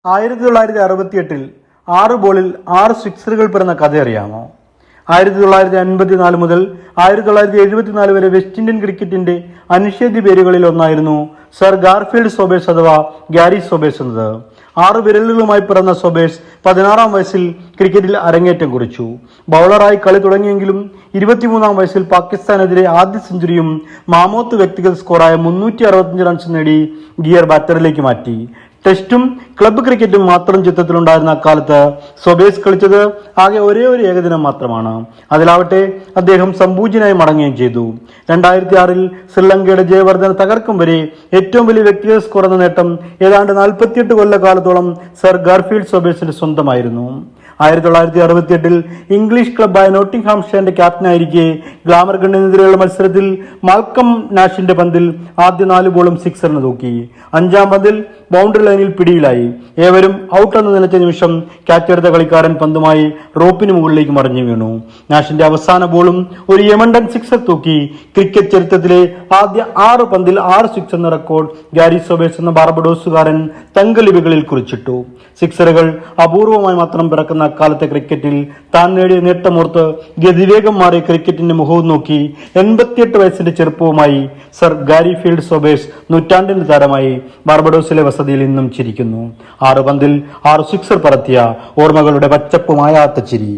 1968 6 ബോളിൽ 6 സിക്സറുകൾ പിറന്ന കഥ അറിയാമോ? 1954 മുതൽ 1974 വരെ വെസ്റ്റ് ഇന്ത്യൻ ക്രിക്കറ്റിന്റെ അനിഷേധ്യ പേരുകളിൽ ഒന്നായിരുന്നു സർ ഗാർഫീൽഡ് സോബേഴ്സ് അഥവാ ഗാരി സോബേഴ്സ് എന്നത്. 6 വിരലുകളുമായി പിറന്ന സോബേഴ്സ് 16-ാം വയസ്സിൽ ക്രിക്കറ്റിൽ അരങ്ങേറ്റം കുറിച്ചു. ബൗളറായി കളി തുടങ്ങിയെങ്കിലും 23-ാം വയസ്സിൽ പാകിസ്ഥാനെതിരെ ആദ്യ സെഞ്ചുറിയും മാമോത്ത് വ്യക്തിഗത സ്കോറായ 365 റൺസ് നേടി ഗിയർ ബാറ്ററിലേക്ക് മാറ്റി. ടെസ്റ്റും ക്ലബ്ബ് ക്രിക്കറ്റും മാത്രം ചിത്രത്തിലുണ്ടായിരുന്ന അക്കാലത്ത് സോബേഴ്സ് കളിച്ചത് ആകെ ഒരേ ഒരു ഏകദിനം മാത്രമാണ്. അതിലാവട്ടെ അദ്ദേഹം സംപൂജ്യനായി മടങ്ങുകയും ചെയ്തു. 2006-ൽ ശ്രീലങ്കയുടെ ജയവർദ്ധന തകർക്കും വരെ ഏറ്റവും വലിയ വ്യക്തിഗത സ്കോർ എന്ന നേട്ടം ഏതാണ്ട് 48 കൊല്ലക്കാലത്തോളം സർ ഗാർഫീൽഡ് സോബേഴ്സിന്റെ സ്വന്തമായിരുന്നു. 1968-ൽ ഇംഗ്ലീഷ് ക്ലബ്ബായ നോട്ടിംഗ്ഹാംഷയറിന്റെ ക്യാപ്റ്റനായിരിക്കെ ഗ്ലാമർ ഗണ്ണിനെതിരെയുള്ള മത്സരത്തിൽ മാൽക്കം നാഷിന്റെ പന്തിൽ ആദ്യ 4 ബോളും സിക്സറിന് തൂക്കി. 5-ാം പന്തിൽ ബൗണ്ടറി ലൈനിൽ പിടിയിലായി. ഏവരും ഔട്ട് എന്ന് നനച്ച നിമിഷം ക്യാച്ചെടുത്ത കളിക്കാരൻ പന്തുമായി റോപ്പിന് മുകളിലേക്ക് മറിഞ്ഞു വീണു. നാഷിന്റെ അവസാന ബോളും ഒരു യമണ്ടൻ സിക്സർ തൂക്കി ക്രിക്കറ്റ് ചരിത്രത്തിലെ ആദ്യ 6 പന്തിൽ 6 സിക്സ് എന്ന റെക്കോർഡ് ഗാരി സോബേഴ്സ് എന്ന ബാർബഡോസുകാരൻ തങ്കലിപികളിൽ കുറിച്ചിട്ടു. സിക്സറുകൾ അപൂർവമായി മാത്രം പിറക്കുന്ന അക്കാലത്തെ ക്രിക്കറ്റിൽ താൻ നേടിയ നേട്ടമോർത്ത് ഗതിവേഗം മാറിയ ക്രിക്കറ്റിന്റെ മുഖവും നോക്കി 88 വയസ്സിന്റെ ചെറുപ്പവുമായി സർ ഗാരി ഫീൽഡ് സോബേഴ്സ് നൂറ്റാണ്ടിന്റെ താരമായി ബാർബഡോസിലെ വസതിയിൽ ഇന്നും ചിരിക്കുന്നു. 6 പന്തിൽ 6 സിക്സർ പറത്തിയ ഓർമ്മകളുടെ പച്ചപ്പ് മായാത്ത ചിരി.